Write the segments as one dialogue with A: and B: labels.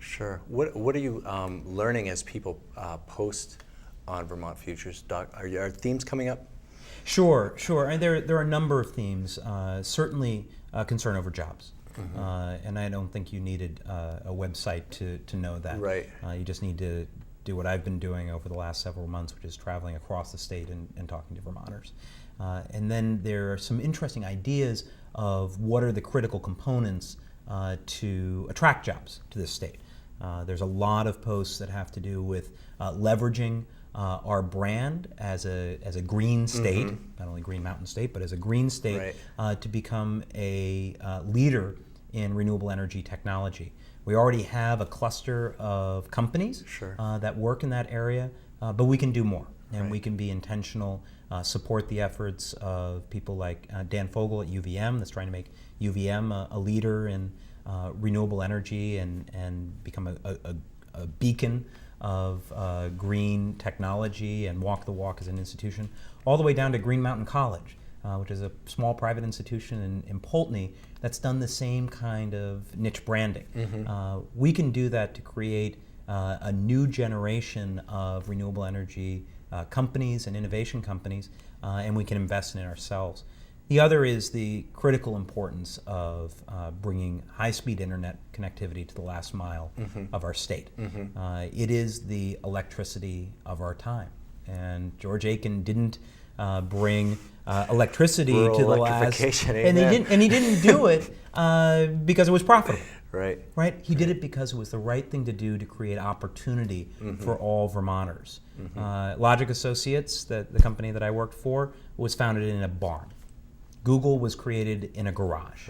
A: Sure. What are you learning as people post on Vermont Futures? Are themes coming up?
B: Sure. And there are a number of themes. Certainly, concern over jobs. And I don't think you needed a website to know that.
A: Right.
B: You just need to do what I've been doing over the last several months, which is traveling across the state and talking to Vermonters. And then there are some interesting ideas of what are the critical components to attract jobs to this state. There's a lot of posts that have to do with leveraging our brand as a green state, not only Green Mountain State, but as a green state, to become a leader in renewable energy technology. We already have a cluster of companies that work in that area, but we can do more, and we can be intentional, support the efforts of people like Dan Fogel at UVM that's trying to make UVM a leader in renewable energy and become a beacon of green technology and walk the walk as an institution, all the way down to Green Mountain College, which is a small private institution in Poultney that's done the same kind of niche branding. We can do that to create a new generation of renewable energy companies and innovation companies, and we can invest in it ourselves. The other is the critical importance of bringing high-speed internet connectivity to the last mile of our state. It is the electricity of our time, and George Aiken didn't bring electricity to the last, and he didn't do it because it was profitable. Right. He did it because it was the right thing to do to create opportunity for all Vermonters. Logic Associates, the company that I worked for, was founded in a barn. Google was created in a garage.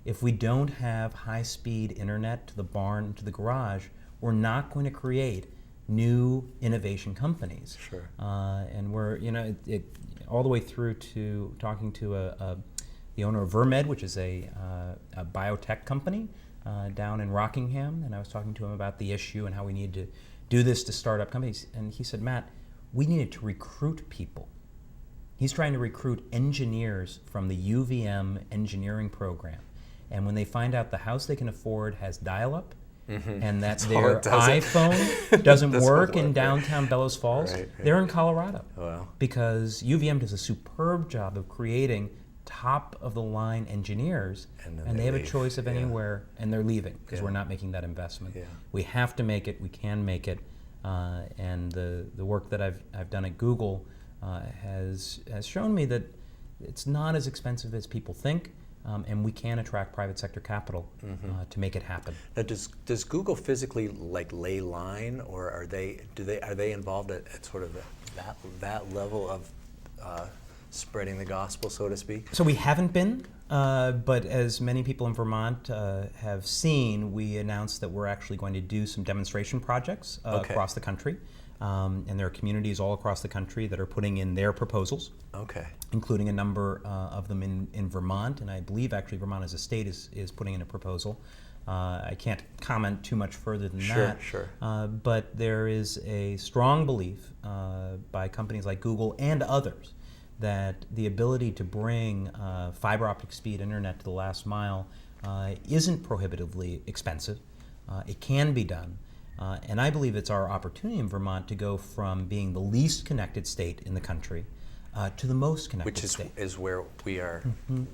B: If we don't have high-speed internet to the barn, to the garage, we're not going to create new innovation companies. And we're, all the way through to talking to the owner of Vermed, which is a biotech company down in Rockingham, and I was talking to him about the issue and how we need to do this to start up companies. And he said, Matt, we needed to recruit people. He's trying to recruit engineers from the UVM engineering program. And when they find out the house they can afford has dial-up, and that their iPhone doesn't work in downtown Bellows Falls, they're in Colorado. Because UVM does a superb job of creating top-of-the-line engineers, and they have a choice of anywhere, and they're leaving because we're not making that investment. We have to make it, we can make it, and the work that I've done at Google has shown me that it's not as expensive as people think, and we can attract private sector capital to make it happen.
A: Now, does Google physically lay line, or are they involved at sort of that level of spreading the gospel, so to speak?
B: So we haven't been, but as many people in Vermont have seen, we announced that we're actually going to do some demonstration projects across the country. And there are communities all across the country that are putting in their proposals, including a number of them in Vermont, and I believe actually Vermont as a state is putting in a proposal. I can't comment too much further than that, but there is a strong belief by companies like Google and others that the ability to bring fiber optic speed internet to the last mile isn't prohibitively expensive. It can be done. And I believe it's our opportunity in Vermont to go from being the least connected state in the country to the most connected state.
A: Which is where we are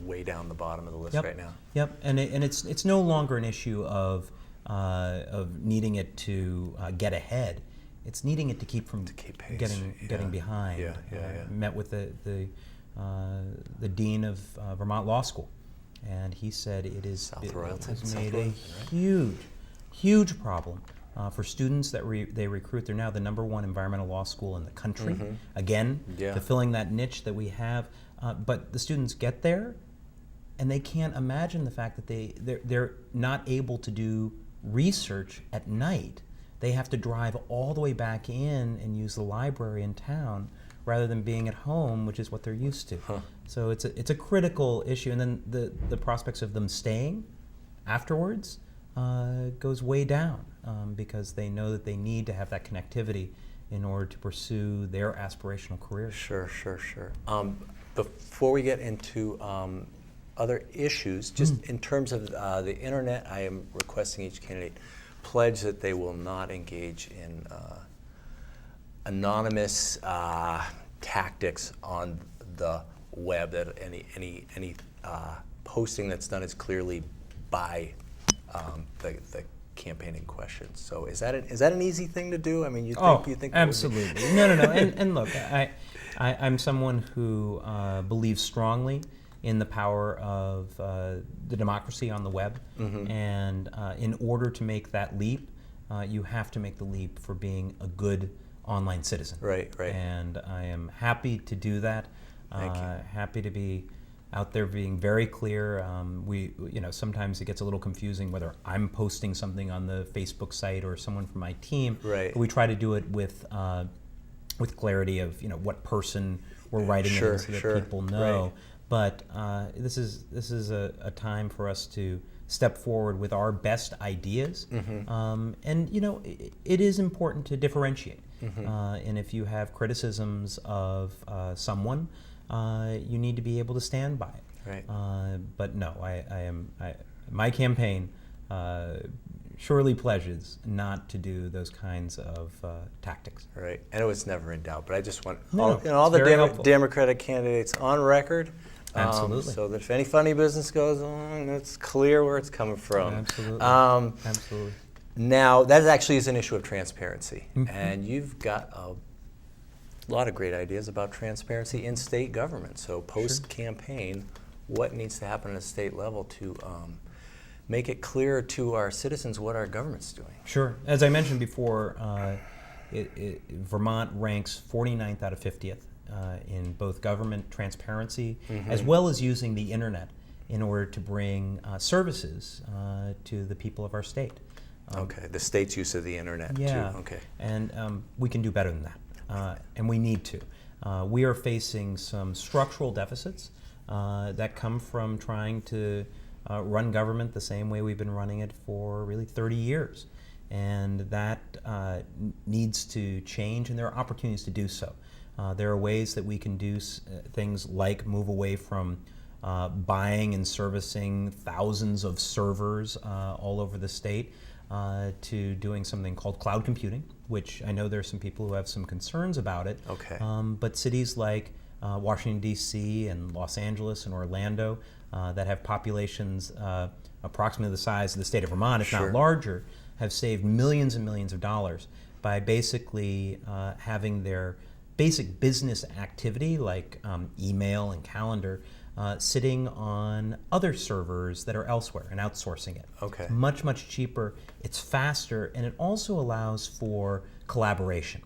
A: way down the bottom of the list right now.
B: And it's no longer an issue of needing it to get ahead. It's needing it to keep from getting behind. Met with the dean of Vermont Law School, and he said it has made a huge problem. For students that they recruit. They're now the #1 environmental law school in the country. Again, fulfilling that niche that we have. But the students get there, and they can't imagine the fact that they're not able to do research at night. They have to drive all the way back in and use the library in town rather than being at home, which is what they're used to. So it's a critical issue. And then the prospects of them staying afterwards goes way down. Because they know that they need to have that connectivity in order to pursue their aspirational careers.
A: Sure. Before we get into other issues, just in terms of the internet, I am requesting each candidate pledge that they will not engage in anonymous tactics on the web, that any posting that's done is clearly by the campaign in question. So is that an easy thing to do? I mean, you think
B: absolutely. No. And look, I'm someone who believes strongly in the power of the democracy on the web, and in order to make that leap, you have to make the leap for being a good online citizen.
A: Right.
B: And I am happy to do that.
A: Thank you.
B: Happy to be out there being very clear. Sometimes it gets a little confusing whether I'm posting something on the Facebook site or someone from my team.
A: Right.
B: But we try to do it with clarity of what person we're writing it in, so that people know.
A: Right.
B: But this is a time for us to step forward with our best ideas, and it is important to differentiate. And if you have criticisms of someone, you need to be able to stand by it.
A: Right.
B: But no, my campaign surely pledges not to do those kinds of tactics.
A: Right. And it was never in doubt, but I just want
B: No,
A: all the
B: very helpful.
A: Democratic candidates on record.
B: Absolutely.
A: So that if any funny business goes on, it's clear where it's coming from.
B: Absolutely. Absolutely.
A: Now, that actually is an issue of transparency. And you've got a lot of great ideas about transparency in state government. So post-campaign, what needs to happen at a state level to make it clear to our citizens what our government's doing?
B: Sure. As I mentioned before, Vermont ranks 49th out of 50th in both government transparency, as well as using the internet in order to bring services to the people of our state.
A: Okay, the state's use of the internet too. Okay.
B: And we can do better than that, and we need to. We are facing some structural deficits that come from trying to run government the same way we've been running it for really 30 years. And that needs to change, and there are opportunities to do so. There are ways that we can do things like move away from buying and servicing thousands of servers all over the state to doing something called cloud computing, which I know there's some people who have some concerns about it.
A: Okay.
B: But cities like Washington, D.C. and Los Angeles and Orlando that have populations approximately the size of the state of Vermont, if not larger, have saved millions and millions of dollars by basically having their basic business activity like email and calendar sitting on other servers that are elsewhere and outsourcing it.
A: Okay.
B: It's much, much cheaper, it's faster, and it also allows for collaboration.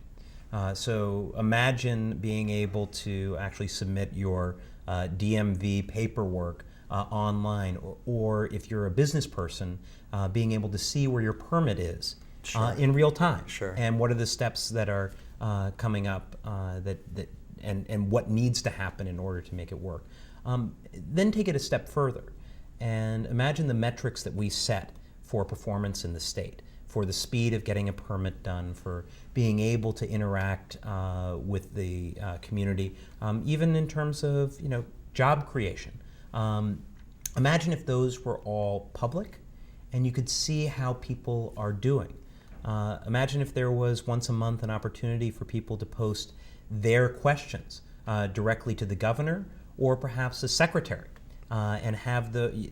B: So imagine being able to actually submit your DMV paperwork online, or if you're a business person, being able to see where your permit is in real time, and what are the steps that are coming up and what needs to happen in order to make it work. Then take it a step further and imagine the metrics that we set for performance in the state, for the speed of getting a permit done, for being able to interact with the community, even in terms of job creation. Imagine if those were all public and you could see how people are doing. Imagine if there was once a month an opportunity for people to post their questions directly to the governor or perhaps the secretary, and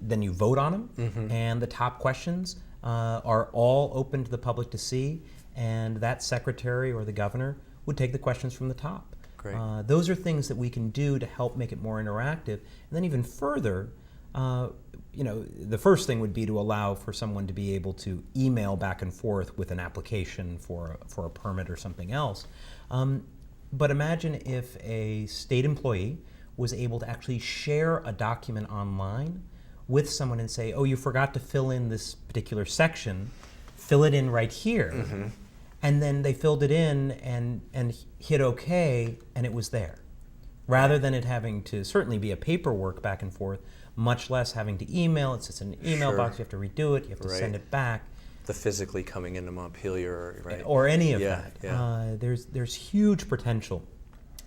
B: then you vote on them, and the top questions are all open to the public to see, and that secretary or the governor would take the questions from the top.
A: Great.
B: Those are things that we can do to help make it more interactive, and then even further, the first thing would be to allow for someone to be able to email back and forth with an application for a permit or something else. But imagine if a state employee was able to actually share a document online with someone and say, oh, you forgot to fill in this particular section, fill it in right here. And then they filled it in and hit OK, and it was there. Rather than it having to certainly be a paperwork back and forth, much less having to email. It's an email box, you have to redo it, you have to send it back.
A: The physically coming into Montpelier,
B: or any of that.
A: Yeah.
B: There's huge potential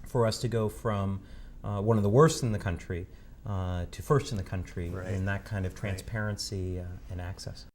B: for us to go from one of the worst in the country to first in the country in that kind of transparency and access.